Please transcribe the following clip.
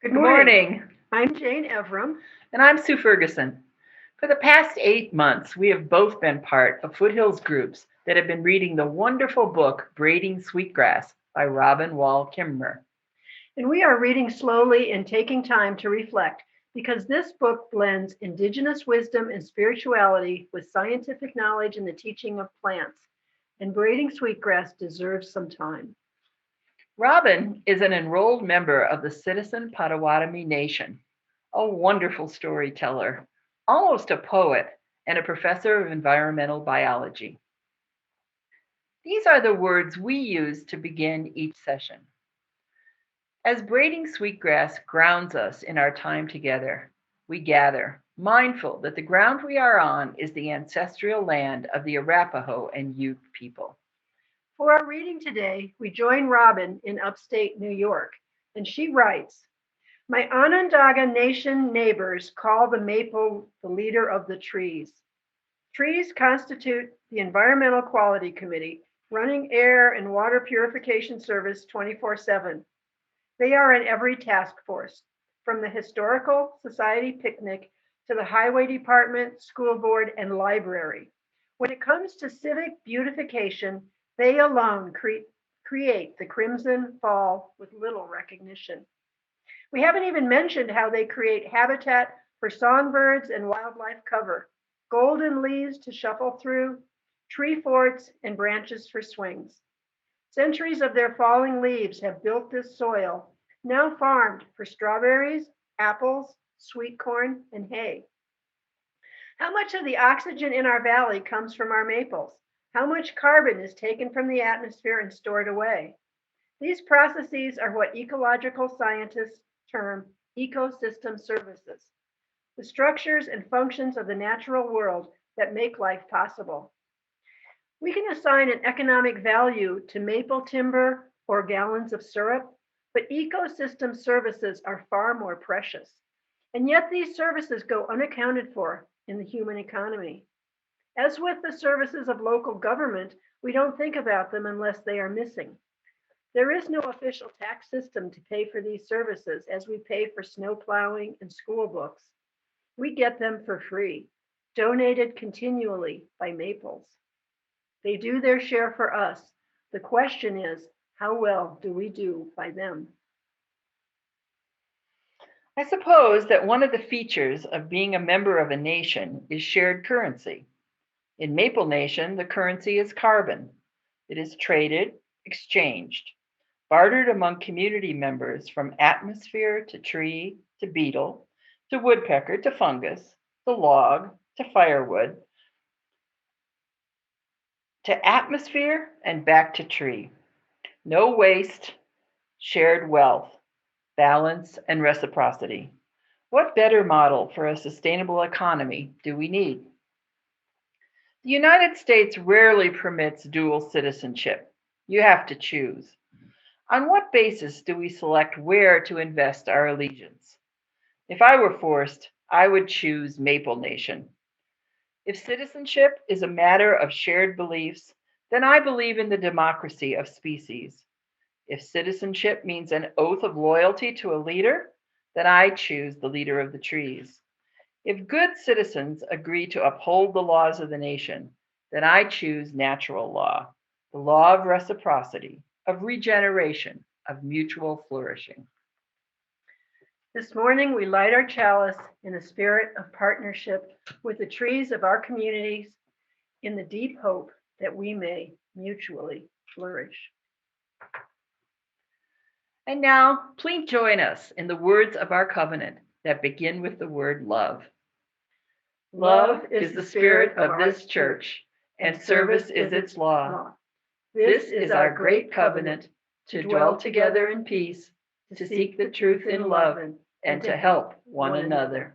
Good Good morning. morning, I'm Jane Everham. and I'm Sue Ferguson. For the past 8 months, we have both been part of Foothills groups that have been reading the wonderful book Braiding Sweetgrass by Robin Wall Kimmerer. And we are reading slowly and taking time to reflect because this book blends indigenous wisdom and spirituality with scientific knowledge and the teaching of plants. And Braiding Sweetgrass deserves some time. Robin is an enrolled member of the Citizen Potawatomi Nation, a wonderful storyteller, almost a poet, and a professor of environmental biology. These are the words we use to begin each session. As braiding sweetgrass grounds us in our time together, we gather, mindful that the ground we are on is the ancestral land of the Arapaho and Ute people. For our reading today, we join Robin in upstate New York, and she writes, "My Onondaga Nation neighbors call the maple the leader of the trees. Trees constitute the Environmental Quality Committee, running air and water purification service 24/7. They are in every task force, from the Historical Society picnic to the Highway Department, School Board, and Library. When it comes to civic beautification, they alone create the crimson fall with little recognition. We haven't even mentioned how they create habitat for songbirds and wildlife cover, golden leaves to shuffle through, tree forts, and branches for swings. Centuries of their falling leaves have built this soil, now farmed for strawberries, apples, sweet corn, and hay. How much of the oxygen in our valley comes from our maples? How much carbon is taken from the atmosphere and stored away? These processes are what ecological scientists term ecosystem services, the structures and functions of the natural world that make life possible. We can assign an economic value to maple timber or gallons of syrup, but ecosystem services are far more precious. And yet these services go unaccounted for in the human economy. As with the services of local government, we don't think about them unless they are missing. There is no official tax system to pay for these services as we pay for snow plowing and school books. We get them for free, donated continually by maples. They do their share for us. The question is, how well do we do by them? I suppose that one of the features of being a member of a nation is shared currency. In Maple Nation, the currency is carbon. It is traded, exchanged, bartered among community members from atmosphere to tree to beetle to woodpecker to fungus to log to firewood to atmosphere and back to tree. No waste, shared wealth, balance, and reciprocity. What better model for a sustainable economy do we need? The United States rarely permits dual citizenship. You have to choose. On what basis do we select where to invest our allegiance? If I were forced, I would choose Maple Nation. If citizenship is a matter of shared beliefs, then I believe in the democracy of species. If citizenship means an oath of loyalty to a leader, then I choose the leader of the trees. If good citizens agree to uphold the laws of the nation, then I choose natural law, the law of reciprocity, of regeneration, of mutual flourishing. This morning, we light our chalice in a spirit of partnership with the trees of our communities in the deep hope that we may mutually flourish. And now, please join us in the words of our covenant that begin with the word love. Love is the spirit of this church, and service is its law. This is our great covenant to dwell together in peace, to seek the truth in love, and to help one another.